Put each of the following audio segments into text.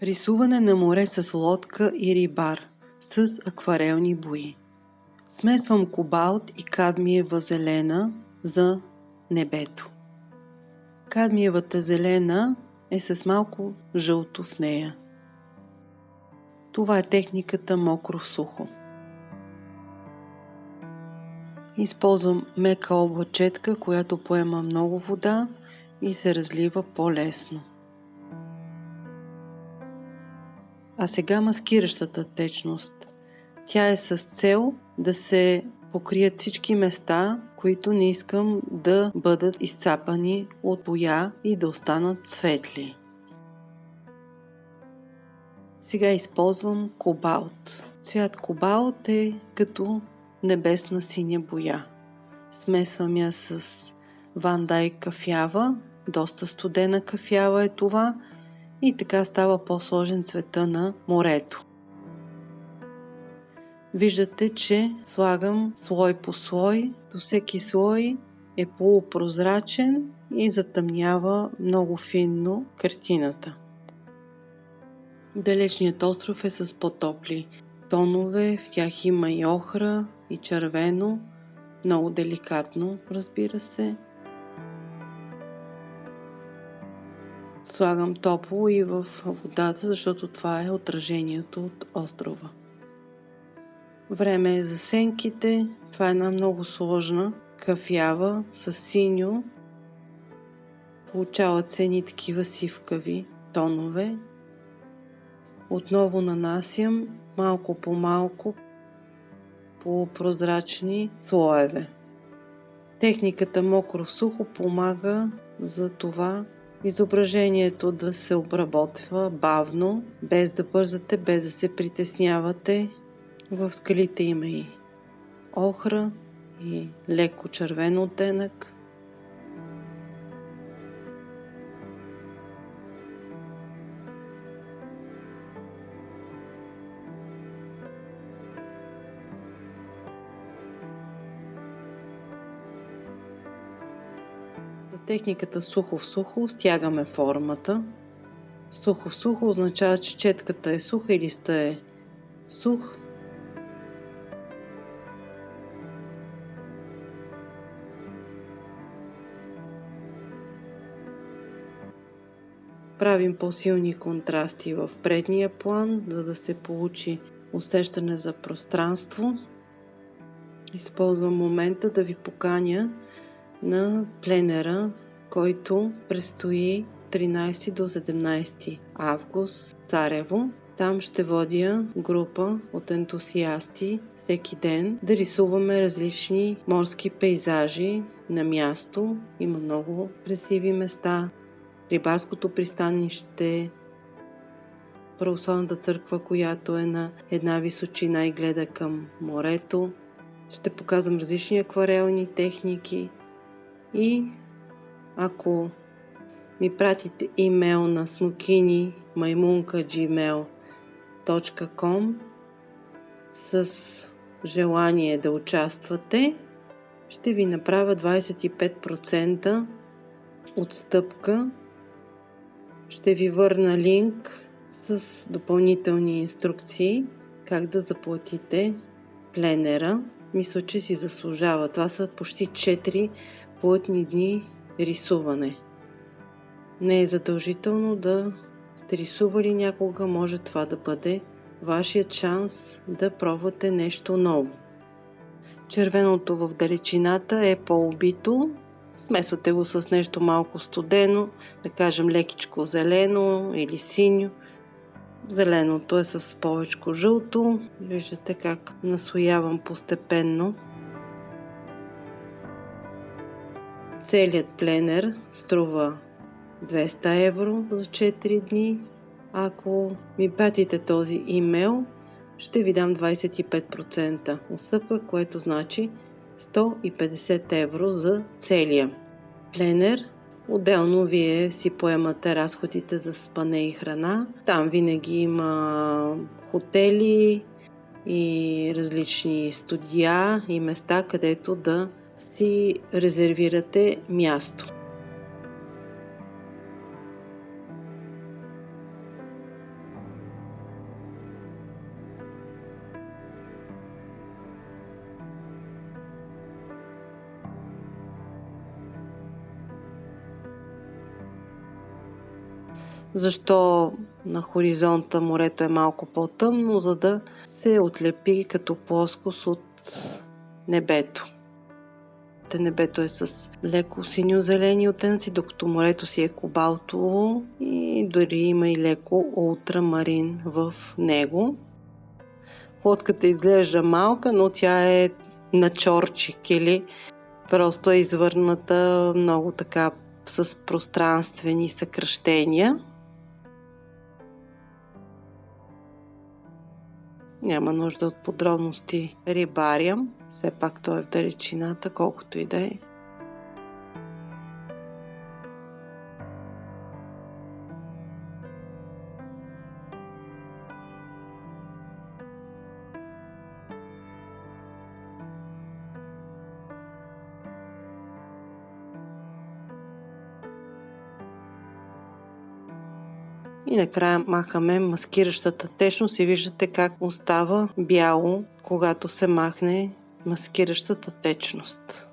Рисуване на море с лодка и рибар с акварелни бои. Смесвам кобалт и кадмиева зелена за небето. Кадмиевата зелена е с малко жълто в нея. Това е техниката мокро-сухо. Използвам мека облачетка, която поема много вода и се разлива по-лесно. А сега маскиращата течност. Тя е с цел да се покрият всички места, които не искам да бъдат изцапани от боя и да останат светли. Сега използвам кобалт. Цвят кобалт е като небесна синя боя. Смесвам я с Ван Дайк кафява, доста студена кафява е това и така става по-сложен цвета на морето. Виждате, че слагам слой по слой, до всеки слой е полупрозрачен и затъмнява много финно картината. Далечният остров е с по-топли тонове, в тях има и охра, и червено, много деликатно, разбира се. Слагам топло и в водата, защото това е отражението от острова. Време е за сенките. Това е една много сложна кафява с синьо. Получават се едни такива сивкави тонове. Отново нанасям малко по малко полупрозрачни слоеве. Техниката мокро-сухо помага за това изображението да се обработва бавно, без да бързате, без да се притеснявате. В скалите има и охра и леко червен оттенък. С техниката сухо в сухо стягаме формата. Сухо в сухо означава, че четката е суха и листа е сух. Правим по-силни контрасти в предния план, за да се получи усещане за пространство. Използвам момента да ви поканя на пленера, който предстои 13 до 17 август в Царево. Там ще водя група от ентусиасти всеки ден да рисуваме различни морски пейзажи на място. Има много красиви места. Рибарското пристанище, православната църква, която е на една височина и гледа към морето. Ще показвам различни акварелни техники и ако ми пратите имейл на smokini@gmail.com с желание да участвате, ще ви направя 25% отстъпка. Ще ви върна линк с допълнителни инструкции как да заплатите пленера. Мисля, че си заслужава. Това са почти 4 плътни дни рисуване. Не е задължително да сте рисували някога, може това да бъде вашият шанс да пробвате нещо ново. Червеното в далечината е по-убито. Смесвате го с нещо малко студено, да кажем лекичко зелено или синьо. Зеленото е с повечко жълто. Виждате как наслоявам постепенно. Целият пленер струва 200 евро за 4 дни. Ако ми пратите този имейл, ще ви дам 25% отстъпка, което значи 150 евро за целия пленер. Отделно вие си поемате разходите за спане и храна. Там винаги има хотели и различни студия и места, където да си резервирате място. Защо на хоризонта морето е малко по-тъмно? За да се отлепи като плоскост от небето. Небето е с леко синьо-зелени оттенъци, докато морето си е кобалтово и дори има и леко ултрамарин в него. Лодката изглежда малка, но тя е на чорчик или просто е извърната много така с пространствени съкращения. Няма нужда от подробности. Рибарям. Все пак той е в далечината, колкото и да е. И накрая махаме маскиращата течност и виждате как остава бяло, когато се махне маскиращата течност.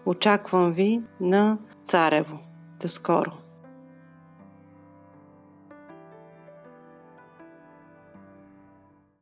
Очаквам ви на Царево. До скоро!